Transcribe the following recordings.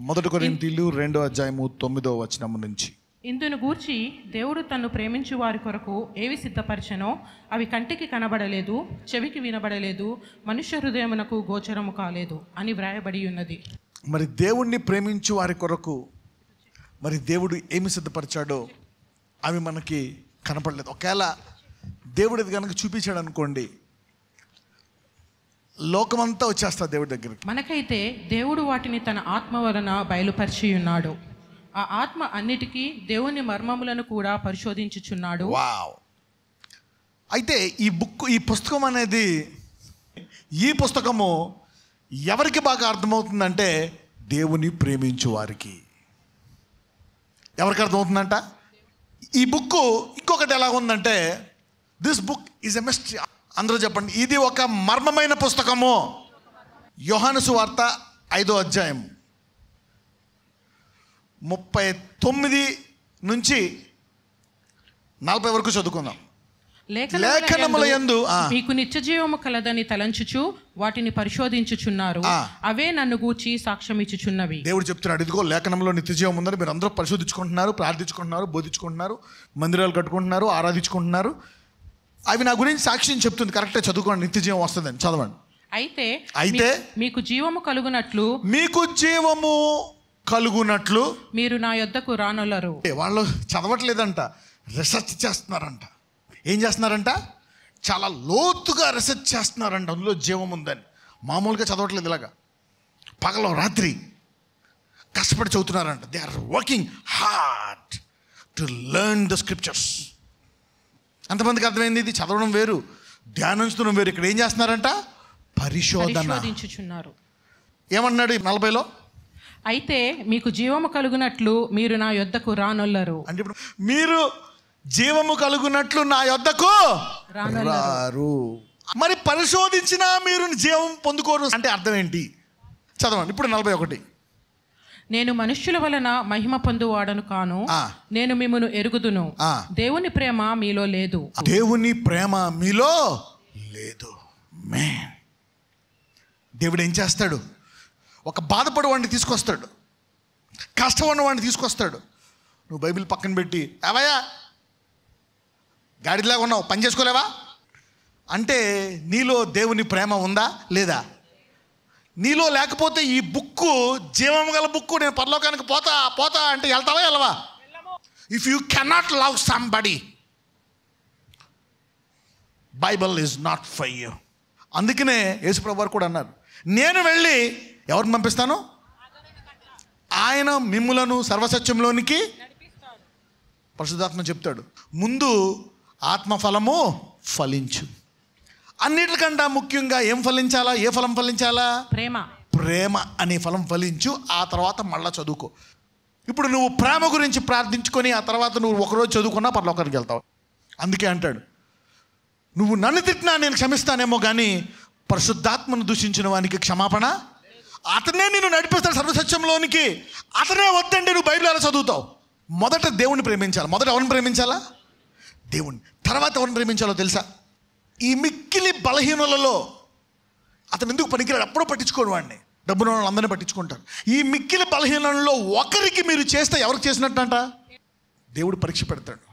మొదటి కొరింథీయులు 2:9 నుంచి. ఇందును గూర్చి దేవుడు తన్ను ప్రేమించు వారి కొరకు ఏవి సిద్ధపరిచెనో అవి కంటికి కనబడలేదు, చెవికి వినబడలేదు, మనుష్య హృదయమునకు గోచరము కాలేదు అని వ్రాయబడి ఉన్నది. మరి దేవుణ్ణి ప్రేమించు వారి కొరకు మరి దేవుడు ఏమి సిద్ధపరిచాడో అవి మనకి కనపడలేదు. ఒకవేళ దేవుడు ఇది కనుక చూపించాడు అనుకోండి, లోకమంతా వచ్చేస్తా దేవుడి దగ్గరికి. మనకైతే దేవుడు వాటిని తన ఆత్మ వలన బయలుపరిచి ఉన్నాడు. ఆ ఆత్మ అన్నిటికీ దేవుని మర్మములను కూడా పరిశోధించుచున్నాడు. వావ్. అయితే ఈ పుస్తకం అనేది, ఈ పుస్తకము ఎవరికి బాగా అర్థమవుతుందంటే దేవుని ప్రేమించు వారికి. ఎవరికి అర్థమవుతుందంట? ఈ బుక్ ఇంకొకటి ఎలా ఉందంటే, this book is a mystery. అందరూ చెప్పండి, ఇది ఒక మర్మమైన పుస్తకము. యోహాను సువార్త 5వ అధ్యాయం 39 నుంచి 40 వరకు చదువుకుందాం. లేఖనములయందు మీకు నిత్య జీవము కలదని తలంచుచు వాటిని పరిశోధించుచున్నారు, అవే నన్ను గూర్చి సాక్ష్యం ఇచ్చుచున్నవి. దేవుడు చెప్తున్నాడు, ఇదిగో లేఖనంలో నిత్య జీవం ఉందని మీరు అందరూ పరిశోధించుకుంటున్నారు, ప్రార్థించుకుంటున్నారు, బోధించుకుంటున్నారు, మందిరాలు కట్టుకుంటున్నారు, ఆరాధించుకుంటున్నారు. అవి నా గురించి సాక్ష్యం చెప్తుంది. కరెక్ట్గా చదువుకోండి, నిత్య జీవం వస్తుందని. చదవండి. అయితే మీకు జీవము కలుగునట్లు మీరు నా యొద్దకు రానొల్లరు. వాళ్ళు చదవట్లేదంట, రీసెర్చ్ చేస్తున్నారంట. ఏం చేస్తున్నారంట? చాలా లోతుగా రీసెర్చ్ చేస్తున్నారంట అందులో జీవం ఉందని. మామూలుగా చదవట్లేదు, ఇలాగా పగలు రాత్రి కష్టపడి చదువుతున్నారంట. They are working hard to learn the scriptures. అంతమందికి అర్థమైంది, ఇది చదవడం వేరు, ధ్యానించడం వేరు. ఇక్కడ ఏం చేస్తున్నారంట? పరిశోధించుచున్నారు. ఏమన్నాడు 40లో? అయితే మీకు జీవము కలుగునట్లు మీరు నా యొద్దకు రానొల్లరు. అంటే ఇప్పుడు మీరు జీవము కలుగునట్లు నా యొద్దకు రారు. మరి పరిశోధించినా మీరు జీవం పొందుకోరు అంటే అర్థం ఏంటి? చదవండి ఇప్పుడు 41. నేను మనుష్యుల వలన మహిమ పొందువాడను కాను, నేను మిమ్మును ఎరుగుదును. దేవుని ప్రేమ మీలో లేదు. దేవుని ప్రేమ మీలో లేదు. మ్యాన్, దేవుడు ఏం చేస్తాడు? ఒక బాధపడు వాడిని తీసుకొస్తాడు, కష్టం ఉన్న వాడిని తీసుకొస్తాడు. నువ్వు బైబిల్ పక్కన పెట్టి, అవయ్యా గాడిలాగా ఉన్నావు, పని చేసుకోలేవా అంటే నీలో దేవుని ప్రేమ ఉందా లేదా? నీలో లేకపోతే ఈ బుక్కు, జీవం గల బుక్కు, నేను పరలోకానికి పోతా అంటే వెళ్తావా వెళ్ళవా? If you cannot love somebody, Bible is not for you. అందుకనే యేసుప్రభువు వారు కూడా అన్నారు, నేను వెళ్ళి ఎవరిని పంపిస్తాను? ఆయన మిమ్ములను సర్వసత్యంలోనికి పరిశుద్ధాత్మ చెప్తాడు. ముందు ఆత్మఫలము ఫలించు. అన్నిటికంటే ముఖ్యంగా ఏం ఫలించాలా? ఏ ఫలం ఫలించాలా? ప్రేమ అనే ఫలం ఫలించు. ఆ తర్వాత మళ్ళా చదువుకో. ఇప్పుడు నువ్వు ప్రేమ గురించి ప్రార్థించుకొని ఆ తర్వాత నువ్వు ఒకరోజు చదువుకున్నా పరలోకానికి వెళ్తావు. అందుకే అంటాడు, నువ్వు నన్ను తిట్టినా నేను క్షమిస్తానేమో కానీ పరిశుద్ధాత్మను దూషించిన వానికి క్షమాపణ, అతనే నేను నడిపిస్తాడు సర్వసత్యంలోనికి. అతనే వద్దండి నువ్వు బైబిల్ ఎలా చదువుతావు? మొదట దేవుణ్ణి ప్రేమించాలి. మొదట ఎవరిని ప్రేమించాలా? దేవుణ్ణి. తర్వాత ఎవరిని ప్రేమించాలో తెలుసా? ఈ మిక్కిలి బలహీనులలో అతను ఎందుకు పనికిరాడు? అప్పుడో పట్టించుకోడు వాడిని, డబ్బున వాళ్ళందరినీ పట్టించుకుంటారు. ఈ మిక్కిలి బలహీనులలో ఒకరికి మీరు చేస్తే ఎవరికి చేసినట్టంట? దేవుడు పరీక్ష పెడతాడు.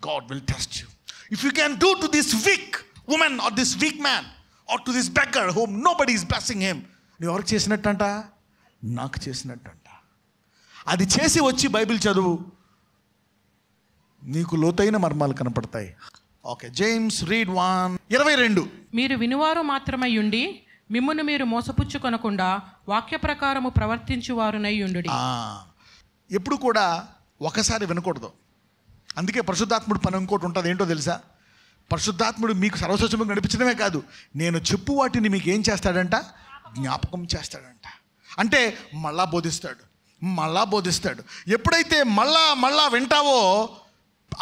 God will test you. If you can do to this weak woman or this weak man or to this beggar whom nobody is blessing him, నువ్వు ఎవరికి చేసినట్టంట? నాకు చేసినట్టంట. అది చేసి వచ్చి బైబిల్ చదువు, నీకు లోతైన మర్మాలు కనపడతాయి. Okay, James read 1:22. మీరు వినువారు మాత్రమై ఉండి మిమ్మును మీరు మోసపుచ్చుకొనకుండా వాక్య ప్రకారము ప్రవర్తించువారునై ఉండుడి. ఎప్పుడు కూడా ఒకసారి వినకూడదు. అందుకే పరిశుద్ధాత్ముడు పని ఇంకోటి ఉంటుంది. ఏంటో తెలుసా? పరిశుద్ధాత్ముడు మీకు సర్వసత్యముగా నడిపించడమే కాదు, నేను చెప్పు వాటిని మీకు ఏం చేస్తాడంట? జ్ఞాపకం చేస్తాడంట. అంటే మళ్ళా బోధిస్తాడు. ఎప్పుడైతే మళ్ళా వింటావో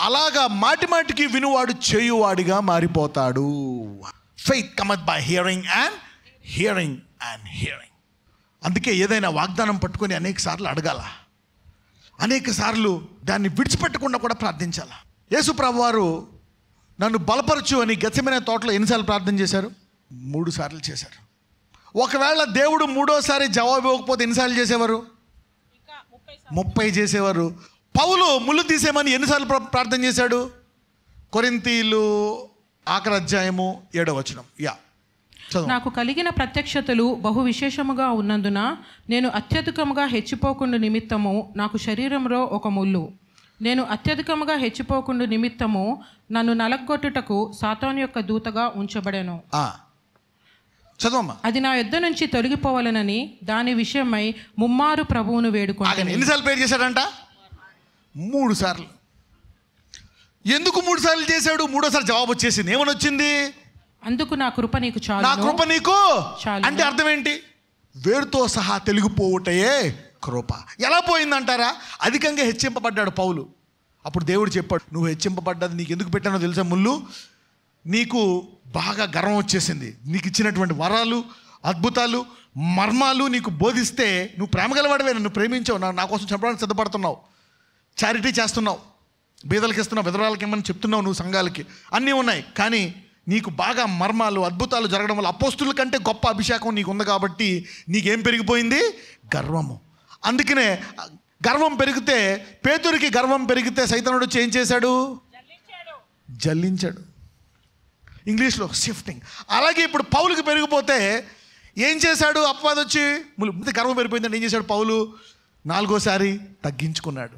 అలాగా మాటికి వినువాడు చేయువాడిగా మారిపోతాడు. Faith cometh by hearing and hearing. అందుకే ఏదైనా వాగ్దానం పట్టుకొని అనేక సార్లు అడగాల, అనేక సార్లు దాన్ని విడిచిపెట్టకుండా కూడా ప్రార్థించాల. యేసు ప్రభువు వారు నన్ను బలపరచు అని గెత్సెమనే తోటలో ఎన్నిసార్లు ప్రార్థన చేశారు? 3 సార్లు చేశారు. ఒకవేళ దేవుడు 3వ సారి జవాబు ఇవ్వకపోతే ఎన్నిసార్లు చేసేవారు? 30 చేసేవారు. పౌలు ముళ్ళు తీసేయమని ఎన్నిసార్లు ప్రార్థన చేశాడు? కొరింథీయులు 1 అధ్యాయము 7వ వచనం. నాకు కలిగిన ప్రత్యక్షతలు బహు విశేషముగా ఉన్నందున నేను అత్యధికముగా హెచ్చిపోకుండా నిమిత్తము నాకు శరీరంలో ఒక ముళ్ళు. నేను అత్యధికముగా హెచ్చిపోకుండా నిమిత్తము నన్ను నలగొట్టుటకు సాతాను యొక్క దూతగా ఉంచబడెను. చదవమ్మా. అది నా యుద్ధ నుంచి తొలగిపోవాలనని దాని విషయమై ముమ్మారు ప్రభువును వేడుకున్నాను. ఎన్నిసార్లు ప్రేర్ చేశాడంట? 3 సార్లు. ఎందుకు 3 సార్లు చేశాడు? 3వసారి జవాబు వచ్చేసింది. ఏమని వచ్చింది? అందుకు నా కృప నీకు చాలు. నా కృప నీకు అంటే అర్థం ఏంటి? వేరుతో సహా తెలుగుపోవుటయే కృప. ఎలా పోయిందంటారా? అధికంగా హెచ్చింపబడ్డాడు పౌలు. అప్పుడు దేవుడు చెప్పాడు, నువ్వు హెచ్చింపబడ్డది నీకు ఎందుకు పెట్టానో తెలుసా? ముళ్ళు నీకు బాగా గర్వం వచ్చేసింది. నీకు ఇచ్చినటువంటి వరాలు, అద్భుతాలు, మర్మాలు నీకు బోధిస్తే నువ్వు ప్రేమ గలవాడివే, నన్ను ప్రేమించావు, నా కోసం చెప్పడానికి సిద్ధపడుతున్నావు, చారిటీ చేస్తున్నావు, బీదలకి ఇస్తున్నావు, విధవరాలకి ఇమ్మని చెప్తున్నావు, నువ్వు సంఘాలకి అన్నీ ఉన్నాయి. కానీ నీకు బాగా మర్మాలు, అద్భుతాలు జరగడం వల్ల అపోస్తుల కంటే గొప్ప అభిషేకం నీకు ఉంది కాబట్టి నీకేం పెరిగిపోయింది? గర్వము. అందుకనే గర్వం పెరిగితే, పేతురికి గర్వం పెరిగితే సైతానుడు వచ్చి ఏం చేశాడు? జల్లించాడు. ఇంగ్లీష్లో షిఫ్టింగ్. అలాగే ఇప్పుడు పౌలుకి పెరిగిపోతే ఏం చేశాడు? అపవాది వచ్చి గర్వం పెరిగిపోయిందని ఏం చేశాడు? పౌలు 4వసారి తగ్గించుకున్నాడు.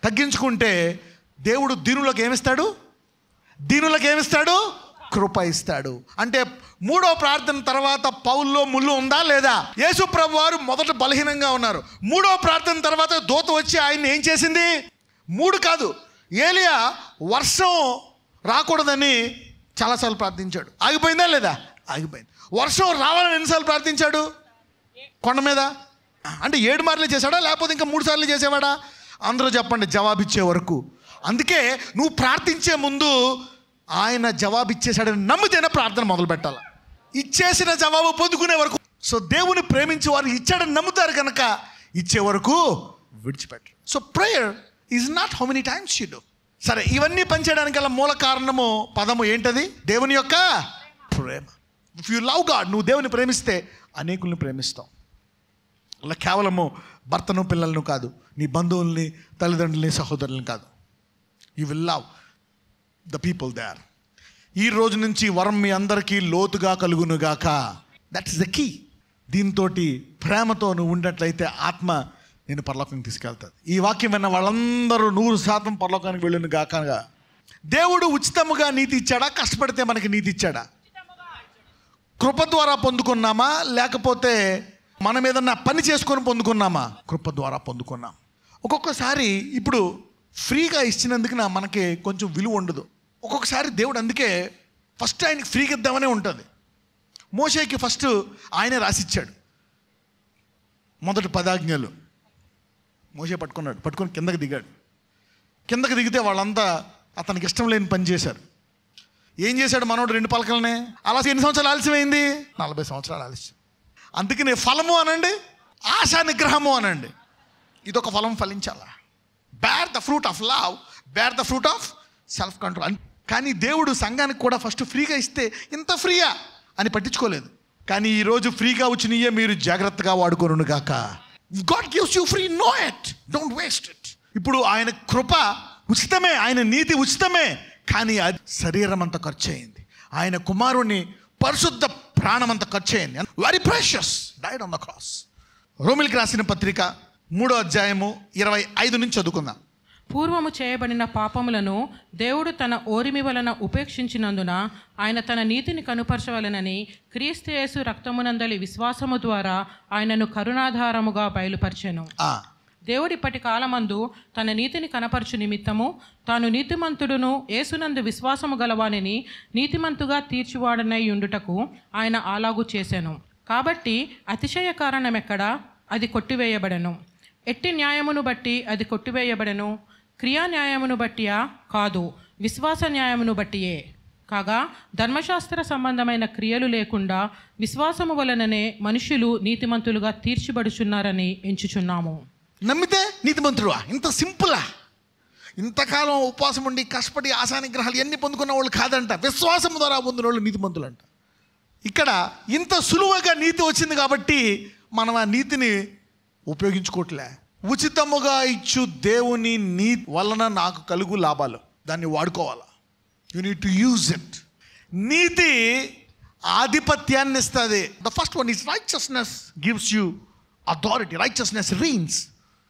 తగ్గించుకుంటే దేవుడు దీనులకు ఏమిస్తాడు? దీనులకు ఏమిస్తాడు? కృప ఇస్తాడు. అంటే 3వ ప్రార్థన తర్వాత పౌల్లో ముళ్ళు ఉందా లేదా? యేసు ప్రభు వారు మొదట బలహీనంగా ఉన్నారు. 3వ ప్రార్థన తర్వాత దూత వచ్చి ఆయన్ని ఏం చేసింది? 3 కాదు, ఏలియా వర్షం రాకూడదని చాలాసార్లు ప్రార్థించాడు. ఆగిపోయిందా లేదా? ఆగిపోయింది. వర్షం రావాలని ఎన్నిసార్లు ప్రార్థించాడు? కొండ మీద. అంటే 7 మార్లు చేశాడా లేకపోతే ఇంకా 3 సార్లు చేసేవాడా? అందరూ చెప్పండి జవాబిచ్చే వరకు. అందుకే నువ్వు ప్రార్థించే ముందు ఆయన జవాబిచ్చేశాడని నమ్మితేనే ప్రార్థన మొదలు పెట్టాలి. ఇచ్చేసిన జవాబు పొందుకునే వరకు. సో దేవుని ప్రేమించే వారు ఇచ్చాడని నమ్ముతారు కనుక ఇచ్చే వరకు విడిచిపెట్టరు. So prayer is not how many times you do. సరే, ఇవన్నీ పనిచేయడానికి గల మూల కారణము పదము ఏంటది? దేవుని యొక్క ప్రేమ. ఇఫ్ యూ లవ్ గాడ్, నువ్వు దేవుని ప్రేమిస్తే అనేకుల్ని ప్రేమిస్తావు. అలా కేవలము భర్తను పిల్లలను కాదు, నీ బంధువుల్ని, తల్లిదండ్రుల్ని, సహోదరుల్ని కాదు. You will love the people there. ఈ రోజు నుంచి వరం మీ అందరికీ లోతుగా కలుగునుగాక. That is the key. దీంతో ప్రేమతో నువ్వు ఉన్నట్లయితే ఆత్మ నేను పరలోకానికి తీసుకెళ్తాను. ఈ వాక్యం విన్న వాళ్ళందరూ 100% పరలోకానికి వెళ్ళును గాక. దేవుడు ఉచితముగా నీతి ఇచ్చాడా? కష్టపడితే మనకి నీతి ఇచ్చాడా? కృప ద్వారా పొందుకున్నామా లేకపోతే మనం ఏదన్నా పని చేసుకొని పొందుకున్నామా? కృప ద్వారా పొందుకున్నాం. ఒక్కొక్కసారి ఇప్పుడు ఫ్రీగా ఇచ్చినందుకు మనకి కొంచెం విలువ ఉండదు. ఒక్కొక్కసారి దేవుడు అందుకే ఫస్ట్ ఆయనకి ఫ్రీగా ఇద్దామనే ఉంటుంది. మోషేకి ఫస్ట్ ఆయనే రాసిచ్చాడు మొదటి 10 ఆజ్ఞలు. మోషే పట్టుకొని కిందకి దిగాడు. కిందకి దిగితే వాళ్ళంతా అతనికి ఇష్టం లేని పని చేశారు. ఏం చేశాడు మనోడు? 2 పలకలనే. అలా ఎన్ని సంవత్సరాలు ఆలస్యమైంది? 40 సంవత్సరాలు ఆలస్యం. అందుకనే ఫలము అనండి, ఆశా నిగ్రహము అనండి. ఇదొక ఫలం ఫలించాలా. Bear the fruit of love, bear the fruit of self control. కానీ దేవుడు సంఘానికి కూడా ఫస్ట్ ఫ్రీగా ఇస్తే ఇంత ఫ్రీయా అని పట్టించుకోలేదు. కానీ ఈరోజు ఫ్రీగా వచ్చినయే మీరు జాగ్రత్తగా వాడుకోను గాక. God gives you free, know it, don't waste it. ఇప్పుడు ఆయన కృప ఉచితమే, ఆయన నీతి ఉచితమే, కానీ అది శరీరం అంతా ఖర్చు అయింది. ఆయన కుమారుని పరిశుద్ధ ప్రాణం అంతా ఖర్చు అయింది. Very precious, died on the cross. రోమిలికి రాసిన పత్రిక 3వ అధ్యాయము 25 నుంచి చదువుకుందాం. పూర్వము చేయబడిన పాపములను దేవుడు తన ఓరిమి వలన ఉపేక్షించినందున ఆయన తన నీతిని కనుపరచవలనని క్రీస్తు యేసు రక్తమునందలి విశ్వాసము ద్వారా ఆయనను కరుణాధారముగా బయలుపరిచెను. దేవుడిప్పటి కాలమందు తన నీతిని కనపరచు నిమిత్తము తాను నీతిమంతుడును యేసునందు విశ్వాసము గలవానిని నీతిమంతుగా తీర్చివాడనై ఉండుటకు ఆయన అలాగు చేసెను. కాబట్టి అతిశయ కారణమెక్కడా? అది కొట్టివేయబడెను. ఎట్టి న్యాయమును బట్టి అది కొట్టివేయబడెను? క్రియా న్యాయమును బట్టియా? కాదు, విశ్వాస న్యాయమును బట్టియే. కాగా ధర్మశాస్త్ర సంబంధమైన క్రియలు లేకుండా విశ్వాసము వలననే మనుషులు నీతిమంతులుగా తీర్చిబడుచున్నారని ఎంచుచున్నాము. నమ్మితే నీతిమంతుడువా? ఇంత సింపులా? ఇంతకాలం ఉపవాసం ఉండి కష్టపడి ఆశానిగ్రహాలు ఎన్ని పొందుకున్న వాళ్ళు కాదంట, విశ్వాసం ద్వారా పొందిన వాళ్ళు నీతిమంతులు అంట. ఇక్కడ ఇంత సులువుగా నీతి వచ్చింది కాబట్టి మనం ఆ నీతిని ఉపయోగించుకోవట్లే. ఉచితముగా ఇచ్చు దేవుని నీతి వలన నాకు కలుగు లాభాలు. దాన్ని వాడుకోవాలా. You need to use it. నీతి ఆధిపత్యాన్ని ఇస్తుంది. The first one is righteousness gives you authority. Righteousness reigns.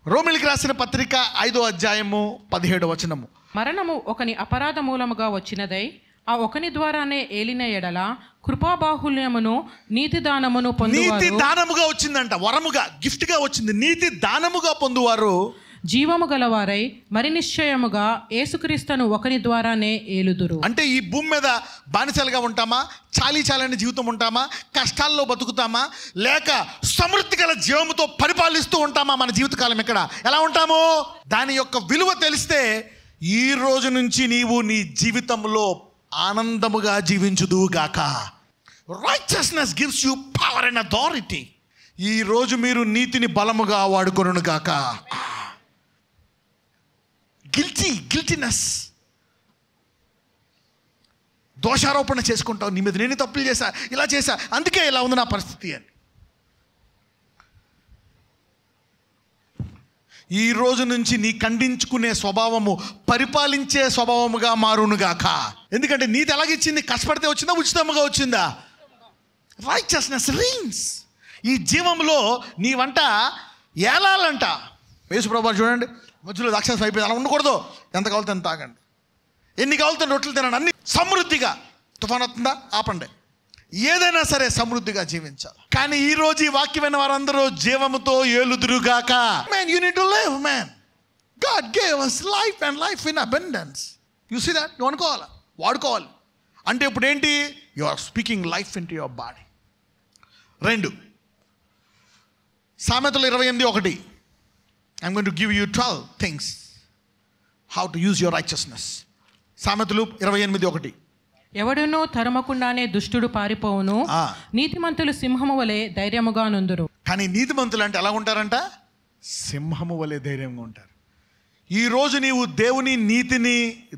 రోమిలికి రాసిన పత్రిక 5వ అధ్యాయము 17వ వచనము. మరణము ఒకని అపరాధ మూలముగా వచ్చినదై ఆ ఒకని ద్వారానే ఏలిన ఎడల కృపాబాహుల్యమును నీతి దానమును పొందువారు. నీతి దానముగా వచ్చిందంట, వరముగా, గిఫ్ట్గా వచ్చింది. నీతి దానముగా పొందువారు జీవము గలవారై మరి నిశ్చయముగా యేసుక్రీస్తును ఒకని ద్వారానే ఏలుదురు. అంటే ఈ భూమి మీద బానిసలుగా ఉంటామా, చాలీచాలని జీవితం ఉంటామా, కష్టాల్లో బతుకుతామా, లేక సమృద్ధి గల జీవముతో పరిపాలిస్తూ ఉంటామా? మన జీవితకాలం ఇక్కడ ఎలా ఉంటామో దాని యొక్క విలువ తెలిస్తే ఈ రోజు నుంచి నీవు నీ జీవితంలో ఆనందముగా జీవించుదువుగాక. Righteousness gives you power and authority. ఈ రోజు మీరు నీతిని బలముగా వాడుకొనును గాక. గిల్టీనెస్, దోషారోపణ చేసుకుంటావు. నీ మీద నేను తప్పులు చేశా, ఇలా చేశా, అందుకే ఇలా ఉంది నా పరిస్థితి అని. ఈ రోజు నుంచి నీ ఖండించుకునే స్వభావము పరిపాలించే స్వభావముగా మారునుగాక. ఎందుకంటే నీతి ఎలాగిచ్చింది? కష్టపడితే వచ్చిందా, ఉచితముగా వచ్చిందా? Righteousness reigns. ఈ జీవంలో నీ వంట ఏలాలంట. యేసుప్రభువు చూడండి, మధ్యలో రాక్షసం అయిపోయింది, అలా ఉండకూడదు. ఎంత కావాలితే అంత తాగండి, ఎన్ని కావాలితే రొట్టెలు తినండి, అన్ని సమృద్ధిగా. తుఫాన్ వస్తుందా, ఆపండి. ఏదైనా సరే సమృద్ధిగా జీవించాలి. కానీ ఈ రోజు ఈ వాక్యమైన వారందరూ జీవముతో ఏలుదురుగాక. Man, you need to live man. God gave us life and life in abundance. You see that? నువ్వు అనుకోవాలా, వాడుకోవాలి. అంటే ఇప్పుడు ఏంటి? You are speaking life into your body. 2 సామెతలు 28:1. I'm going to give you 12 things how to use your righteousness. సామెతలు 28:1. ఎవడునూ తరమకుండానే దుష్టుడు పారిపోవును, నీతిమంతులు సింహము వలె ధైర్యముగా నుందురు. కానీ నీతిమంతులు అంటే ఎలా ఉంటారంట? సింహము వలె ధైర్యంగా ఉంటారు. ఈరోజు నీవు దేవుని నీతిని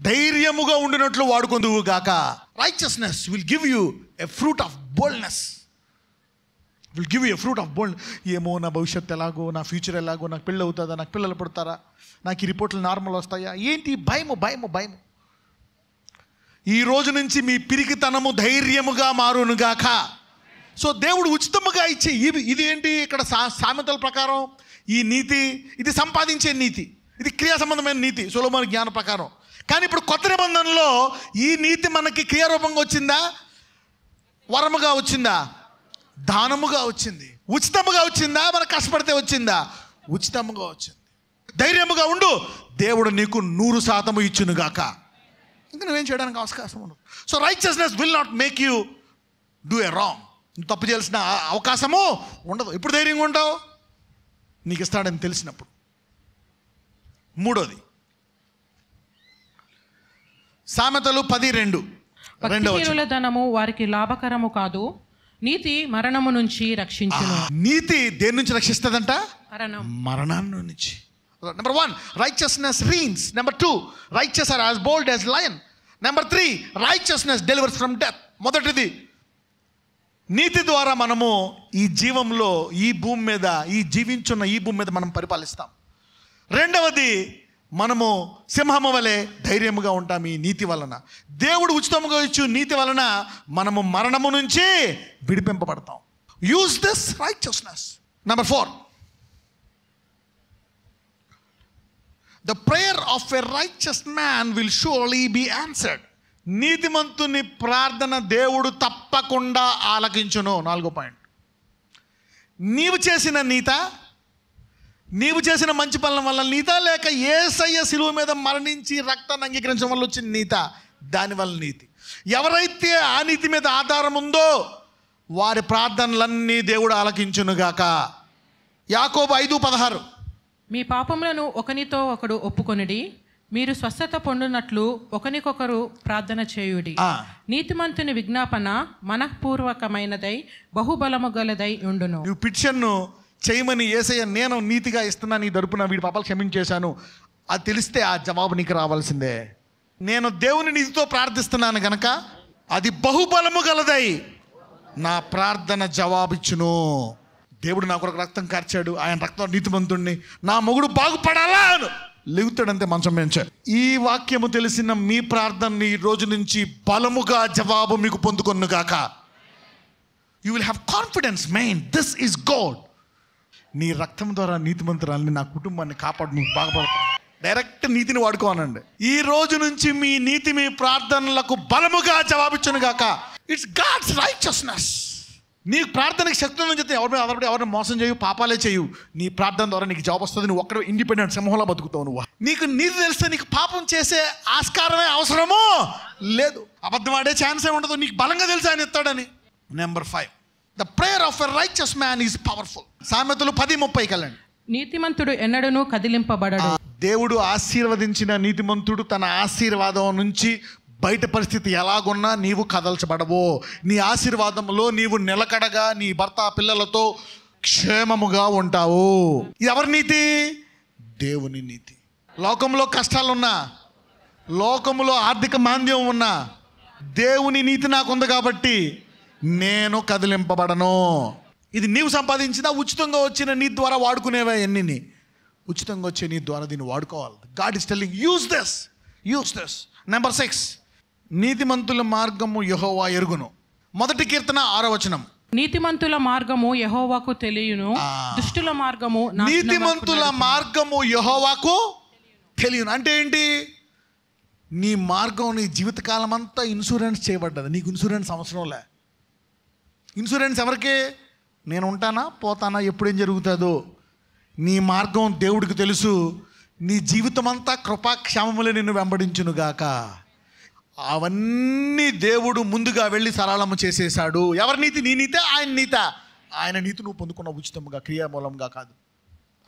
ధైర్యముగా ఉండినట్లు వాడుకుందువు గాక. Righteousness will give you a fruit of boldness. Will give you a fruit of bold. ఏమో నా భవిష్యత్తు ఎలాగో, నా ఫ్యూచర్ ఎలాగో, నాకు పెళ్ళి అవుతుందా, నాకు పిల్లలు పుడతారా, నాకు ఈ రిపోర్ట్లు నార్మల్ వస్తాయా, ఏంటి భయము భయము భయము. ఈ రోజు నుంచి మీ పిరికితనము ధైర్యముగా మారునుగాక. సో దేవుడు ఉచితముగా ఇచ్చే ఇది ఏంటి? ఇక్కడ సామెతల ప్రకారం ఈ నీతి, ఇది సంపాదించే నీతి, ఇది క్రియా సంబంధమైన నీతి సొలొమోను జ్ఞాన ప్రకారం. కానీ ఇప్పుడు కొత్త నిబంధనలో ఈ నీతి మనకి క్రియారూపంగా వచ్చిందా, వరముగా వచ్చిందా, దానముగా వచ్చింది? ఉచితముగా వచ్చిందా, మన కష్టపడితే వచ్చిందా? ఉచితముగా వచ్చింది. ధైర్యముగా ఉండు, దేవుడు నీకు 100% ఇచ్చునుగాక. ఇంకా నువ్వేం చేయడానికి అవకాశం ఉండదు. So righteousness will not make you do a wrong. నువ్వు తప్పు చేయాల్సిన అవకాశము ఉండదు. ఇప్పుడు ధైర్యంగా ఉంటావు, నీకు ఇస్తాడని తెలిసినప్పుడు. 3 సామెతలు 10:2. భక్తిహీనుల ధనము వారికి లాభకరము కాదు, నీతి మరణము నుంచి రక్షించును. నీతి దేని నుంచి రక్షిస్తుందంట? మరణం నుంచి. Number 1, righteousness reigns. Number 2, righteous are as bold as lion. Number 3, righteousness delivers from death. మొదటిది, నీతి ద్వారా మనము ఈ జీవంలో, ఈ భూమి మీద, ఈ జీవించున్న ఈ భూమి మీద మనం పరిపాలిస్తాం. రెండవది, మనము సింహము వలె ధైర్యముగా ఉంటాం ఈ నీతి వలన. దేవుడు ఉచితముగా ఇచ్చు నీతి వలన మనము మరణము నుంచి విడిపింపబడతాం. Use this righteousness. Number 4, the prayer of a righteous man will surely be answered. నీతిమంతుని ప్రార్థన దేవుడు తప్పకుండా ఆలకించును. 4వ పాయింట్, నీవు చేసిన నీత, నీవు చేసిన మంచి పనుల వల్ల నీత, లేక యేసయ్య శిలువ మీద మరణించి రక్తాన్ని అంగీకరించడం వల్ల వచ్చిన నీత, దానివల్ల నీతి. ఎవరైతే ఆ నీతి మీద ఆధారం ఉందో వారి ప్రార్థనలన్నీ దేవుడు ఆలకించునుగాక. యాకోబు 5:16. మీ పాపములను ఒకనితో ఒకడు ఒప్పుకొనిడి, మీరు స్వస్థత పొందునట్లు ఒకనికొకరు ప్రార్థన చేయుడి. నీతిమంతుని విజ్ఞాపన మనఃపూర్వకమైనదై బహుబలము గలదై ఉండును. నువ్వు పిటిషన్ను చేయమని యేసయ్య నేను నీతిగా ఇస్తున్నాను, నీ తరపున వీడి పాపాలు క్షమించేశాను, అది తెలిస్తే ఆ జవాబు నీకు రావాల్సిందే. నేను దేవుని నీతితో ప్రార్థిస్తున్నాను కనుక అది బహుబలము గలదై నా ప్రార్థన జవాబిచ్చును. దేవుడు నా కొరకు రక్తం కార్చాడు, ఆయన రక్తం నీతిమంతుడిని, నా మొగుడు బాగుపడాలా అని లెగుతాడంతే మంచం మీద. ఈ వాక్యము తెలిసిన మీ ప్రార్థనని ఈ రోజు నుంచి బలముగా జవాబు మీకు పొందుకొను గాక. You will have confidence, main this is God. నీ రక్తం ద్వారా నీతిమంతురాలని, నా కుటుంబాన్ని కాపాడు, నువ్వు బాగుపడతావు. డైరెక్ట్ నీతిని వాడుకోవాలండి. ఈ రోజు నుంచి మీ నీతి మీ ప్రార్థనలకు బలముగా జవాబిచ్చును గాక. It's God's righteousness. నీ ప్రార్థనకి శక్తి ఉందని చెప్తే ఎవరిని మోసం చేయు, పాపాలే చేయు. నీ ప్రార్థన ద్వారా నీకు జవాబు వస్తుంది. నువ్వు ఒక్కడ ఇండిపెండెంట్ సింహంలో బతుకుతావు. నువ్వు నీకు నీతి తెలిస్తే నీకు పాపం చేసే ఆస్కారమే అవసరమో లేదు. అబద్ధం ఆడే ఛాన్సే ఉండదు. నీకు బలంగా తెలిసి ఆయన ఇస్తాడని. Number 5, the prayer of a righteous man is powerful. సామెతలు 10:30 కలండి. నీతిమంతుడు ఎన్నడూను కదిలింపబడడు. దేవుడు ఆశీర్వదించిన నీతిమంతుడు తన ఆశీర్వాదం నుంచి బయట పరిస్థితి ఎలాగున్నా నీవు కదల్చబడవు. నీ ఆశీర్వాదంలో నీవు నిలకడగా నీ భర్త పిల్లలతో క్షేమముగా ఉంటావు. ఇది ఎవరి నీతి? దేవుని నీతి. లోకంలో కష్టాలున్నా, లోకంలో ఆర్థిక మాంద్యం ఉన్నా, దేవుని నీతి నాకుంది కాబట్టి నేను కదిలింపబడను. ఇది నీవు సంపాదించిన ఉచితంగా వచ్చిన నీ ద్వారా వాడుకునేవా? ఎన్ని ఉచితంగా వచ్చే నీ ద్వారా దీన్ని వాడుకోవాలి. God is telling use this. Number 6, నీతిమంతుల మార్గము యెహోవా ఎరుగును. 1 కీర్తన 6వ వచనం. నీతిమంతుల మార్గము యెహోవాకు తెలియను, దుష్టుల మార్గము నీతిమంతుల మార్గము యెహోవాకు తెలియను అంటే ఏంటి? నీ మార్గం నీ జీవితకాలం అంతా ఇన్సూరెన్స్ చేయబడ్డది. నీకు ఇన్సూరెన్స్ అవసరంలే. ఇన్సూరెన్స్ ఎవరికి? నేను ఉంటానా పోతానా ఎప్పుడేం జరుగుతుందో. నీ మార్గం దేవుడికి తెలుసు. నీ జీవితం అంతా కృపాక్షేమములే నిన్ను వెంబడించునుగాక. అవన్నీ దేవుడు ముందుగా వెళ్ళి సరళము చేసేశాడు. ఎవరి నీతి? నీ నీతే, ఆయన నీత? ఆయన నీతి నువ్వు పొందుకున్న ఉచితంగా, క్రియామూలంగా కాదు.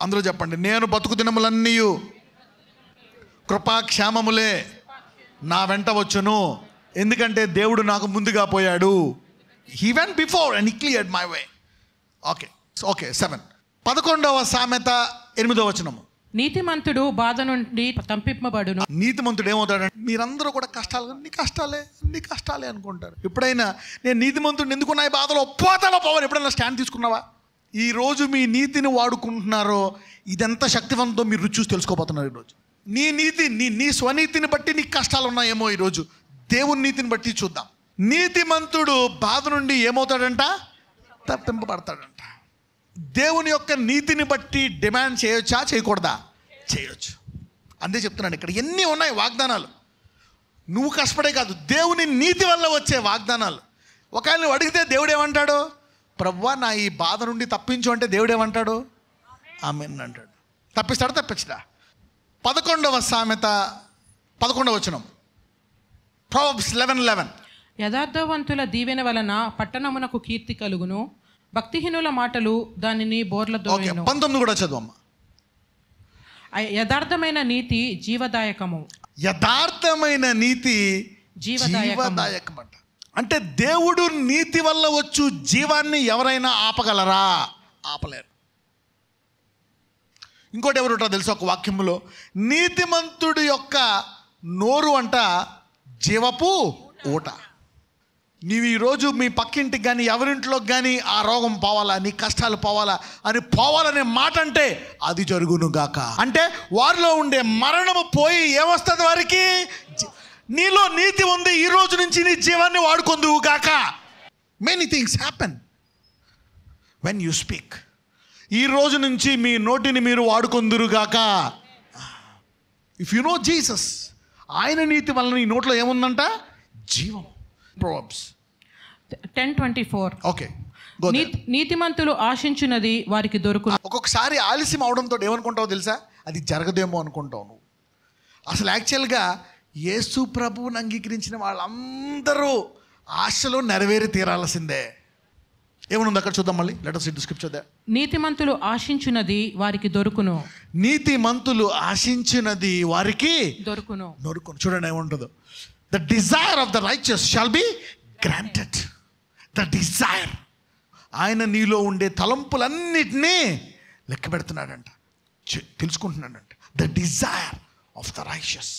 అందరూ చెప్పండి, నేను బతుకు దినములన్నీ కృపాక్షేమములే నా వెంట వచ్చును. ఎందుకంటే దేవుడు నాకు ముందుగా పోయాడు. He went before and he cleared my way. Okay, 7. 11వ సామెత 8వ వచనము. నీతిమంతుడు బాధ నుండి తప్పింపబడును. నీతిమంతుడు ఏమవుతాడంటే, మీరందరూ కూడా నీ కష్టాలే అనుకుంటారు. ఎప్పుడైనా నేను నీతిమంతుడిని ఎందుకున్నా ఈ బాధలో పోవాలి ఎప్పుడైనా స్టాండ్ తీసుకున్నావా? ఈరోజు మీ నీతిని వాడుకుంటున్నారో ఇదెంత శక్తివంతో మీరు రుచి చూసి తెలుసుకోబోతున్నారు. ఈరోజు నీ నీతి నీ స్వనీతిని బట్టి నీకు కష్టాలు ఉన్నాయేమో. ఈరోజు దేవుని నీతిని బట్టి చూద్దాం. నీతిమంతుడు బాధ నుండి ఏమవుతాడంట? తప్పింపబడతాడంట. దేవుని యొక్క నీతిని బట్టి డిమాండ్ చేయొచ్చా, చేయకూడదా? చేయొచ్చు. అంతే చెప్తున్నాను. ఇక్కడ ఎన్ని ఉన్నాయి వాగ్దానాలు. నువ్వు కష్టపడే కాదు, దేవుని నీతి వల్ల వచ్చే వాగ్దానాలు. ఒకవేళ నువ్వు అడిగితే దేవుడు ఏమంటాడు? ప్రభువా నా ఈ బాధ నుండి తప్పించు అంటే దేవుడు ఏమంటాడు? ఆమేన్ అంటాడు. తప్పిస్తాడు, తప్పించడా? 11వ సామెత 11వ వచనం. Proverbs 11:11. యథార్థవంతుల దీవెన వలన పట్టణమునకు కీర్తి కలుగును, భక్తిహీనుల మాటలు దానిని బోర్ల దోయును. 19 కూడా చదువమ్మా. యథార్థమైన నీతి జీవదాయకము. యథార్థమైన నీతి జీవదాయకమంట. అంటే దేవుడు నీతి వల్ల వచ్చు జీవాన్ని ఎవరైనా ఆపగలరా? ఆపలేరు. ఇంకోటి ఎవరు ఉంటారో తెలుసు? ఒక వాక్యంలో నీతిమంతుడి యొక్క నోరు అంట జీవపు ఊట. నీవు ఈరోజు మీ పక్కింటికి కానీ ఎవరింట్లోకి కానీ ఆ రోగం పోవాలా, నీ కష్టాలు పోవాలా అని పోవాలనే మాట అంటే అది జరుగునుగాక. అంటే వారిలో ఉండే మరణము పోయి ఏమొస్తుంది వారికి? నీలో నీతి ఉంది, ఈ రోజు నుంచి నీ జీవాన్ని వాడుకొందువుగాక. Many things happen when you speak. ఈ రోజు నుంచి మీ నోటిని మీరు వాడుకొందురుగాక. ఇఫ్ యు నో జీసస్, ఆయన నీతి వలన ఈ నోట్లో ఏముందంట? జీవం. Proverbs 10:24. ఓకే, నీతిమంతులు ఆశించున్నది వారికి దొరుకును. ఒక్కొక్కసారి ఆలస్యం అవడంతో ఏమనుకుంటావు తెలుసా? అది జరగదేమో అనుకుంటావు నువ్వు. అసలు యాక్చువల్గా యేసు ప్రభువుని అంగీకరించిన వాళ్ళందరూ ఆశలో నెరవేరి తీరాల్సిందే. ఏమనుంది అక్కడ చూద్దాం మళ్ళీ. Let us read the scripture there. నీతిమంతులు ఆశించున్నది వారికి దొరుకును. నీతిమంతులు ఆశించినది వారికి దొరుకును. చూడండి ఏముంటుందో. The desire of the righteous shall be granted. The desire. ఆయన నీలో ఉండే తలంపులన్నిటినీ లెక్క పెడుతున్నాడంట, తెలుసుకుంటున్నాడంట. The desire of the righteous.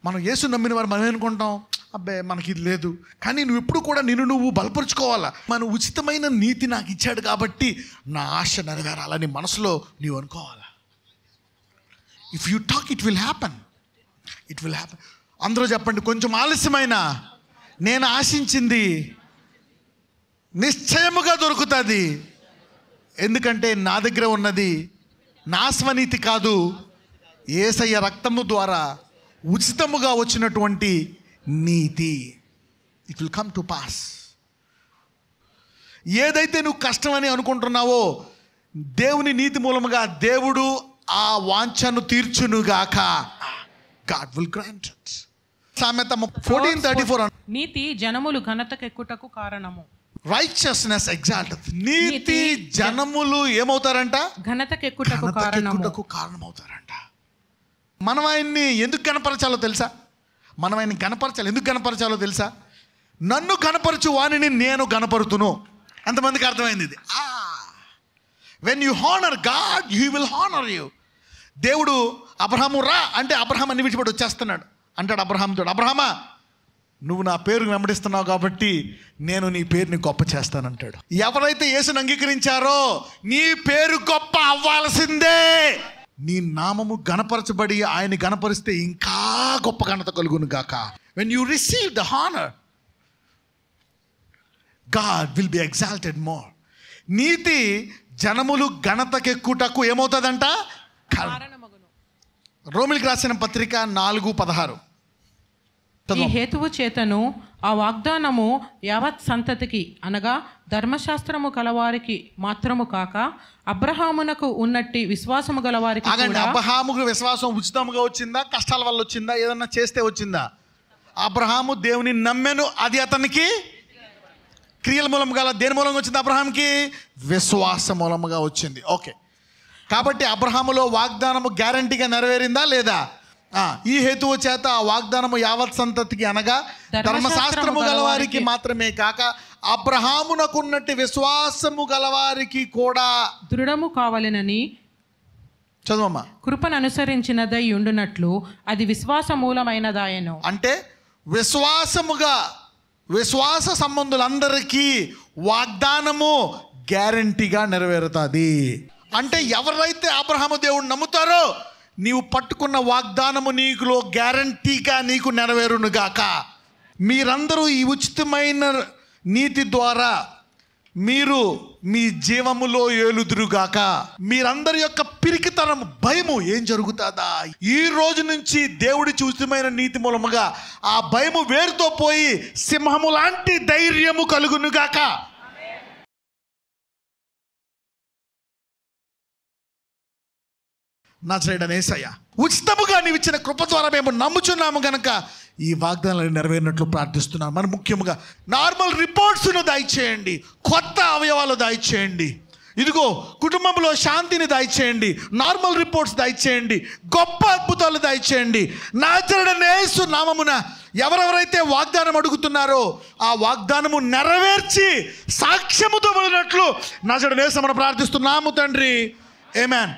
మనం యేసు నమ్మిన వారు మనం ఏమనుకుంటాం, అబ్బే మనకి ఇది లేదు. కానీ నువ్వు ఎప్పుడు కూడా నువ్వు బలపరుచుకోవాలా. మన ఉచితమైన నీతి నాకు ఇచ్చాడు కాబట్టి నా ఆశ నెరవేరాలని మనసులో నీవు అనుకోవాలా. If you talk it will happen. It will happen. అందరూ చెప్పండి, కొంచెం ఆలస్యమైన నేను ఆశించింది నిశ్చయముగా దొరుకుతుంది. ఎందుకంటే నా దగ్గర ఉన్నది నా స్వనీతి కాదు, యేసయ్య రక్తము ద్వారా ఉచితముగా వచ్చినటువంటి నీతి. It will come to pass. ఏదైతే నువ్వు కష్టమని అనుకుంటున్నావో దేవుని నీతి మూలముగా దేవుడు ఆ వాంఛను తీర్చునుగాక. God will grant it. సామెత 14:34 నీతి జనములు ఘనతకెక్కుటకు కారణము. Righteousness exalteth. నీతి జనములు ఏమవుతారంట? ఘనతకెక్కుటకు కారణమవుతారంట. మనం ఆయన్ని ఎందుకు కనపరచాలో తెలుసా? మనం ఆయన్ని కనపరచాలి. ఎందుకు కనపరచాలో తెలుసా? నన్ను కనపరచు వానిని నేను కనపరుతును. ఎంతమందికి అర్థమైంది ఇది? When you honour God, he will honour you. దేవుడు అబ్రహాము రా అంటే అబ్రహాం అన్ని విడిచిపెట్టి వచ్చేస్తున్నాడు. అంటాడు అబ్రహాంతో, అబ్రహామా నువ్వు నా పేరు వెంబడిస్తున్నావు కాబట్టి నేను నీ పేరుని గొప్ప చేస్తానంటాడు. ఎవరైతే యేసుని అంగీకరించారో నీ పేరు గొప్ప అవ్వాల్సిందే. నీ నామము గణపరచబడి ఆయన గణపరిస్తే ఇంకా గొప్ప ఘనత కలుగును గాక. When you receive the honour, God will be exalted more. నీతి జనములు ఘనతకెక్కుటకు ఏమవుతుందంట? రోమిలికి రాసిన పత్రిక 4:16. ఈ హేతువు చేతను ఆ వాగ్దానము యావత్ సంతతికి అనగా ధర్మశాస్త్రము గలవారికి మాత్రము కాక అబ్రహామునకు ఉన్నట్టి విశ్వాసము గలవారికి. అబ్రహాముకు విశ్వాసం ఉచితంగా వచ్చిందా, కష్టాల వల్ల వచ్చిందా, ఏదన్నా చేస్తే వచ్చిందా? అబ్రహాము దేవుని నమ్మెను, అది అతనికి క్రియల మూలంగా. దేని మూలంగా వచ్చింది? అబ్రహాంకి విశ్వాస మూలముగా వచ్చింది. ఓకే, కాబట్టి అబ్రహాములో వాగ్దానము గ్యారంటీగా నెరవేరిందా లేదా? ఈ హేతువు చేత ఆ వాగ్దానము యావత్ సంతతికి అనగా ధర్మశాస్త్రము గలవారికి మాత్రమే కాక అబ్రహామునకున్నట్టు విశ్వాసము గలవారికి కూడా దృఢము కావాలనని చదువమ్మా. కృపను అనుసరించినదై ఉండునట్లు అది విశ్వాస మూలమైనదాయను. అంటే విశ్వాస సంబంధులందరికీ వాగ్దానము గ్యారంటీగా నెరవేరుతుంది. అంటే ఎవరైతే అబ్రహాము దేవుడు నమ్ముతారో నీవు పట్టుకున్న వాగ్దానము నీకులో గ్యారంటీగా నీకు నెరవేరునుగాక. మీరందరూ ఈ ఉచితమైన నీతి ద్వారా మీరు మీ జీవములో ఏలుదురుగాక. మీరందరి యొక్క పిరికితనం, భయము ఏం జరుగుతుందా, ఈ రోజు నుంచి దేవుడి ఉచితమైన నీతి మూలముగా ఆ భయము వేరుతో పోయి సింహము లాంటి ధైర్యము కలుగునుగాక. నజరేయుడైన యేసయ్య ఉచితముగా నీవు ఇచ్చిన కృప ద్వారా మేము నమ్ముచున్నాము కనుక ఈ వాగ్దానాలు నెరవేరినట్లు ప్రార్థిస్తున్నాను. మనం ముఖ్యంగా నార్మల్ రిపోర్ట్స్ను దయచేయండి, కొత్త అవయవాలు దయచేయండి, ఇదిగో కుటుంబంలో శాంతిని దయచేయండి, నార్మల్ రిపోర్ట్స్ దయచేయండి, గొప్ప అద్భుతాలు దయచేయండి. నజరేయుడైన యేసు నామమున ఎవరెవరైతే వాగ్దానం అడుగుతున్నారో ఆ వాగ్దానము నెరవేర్చి సాక్ష్యముతో వదిలినట్లు నజరేయుడైన యేసు మనం ప్రార్థిస్తున్నాము తండ్రి. ఆమేన్.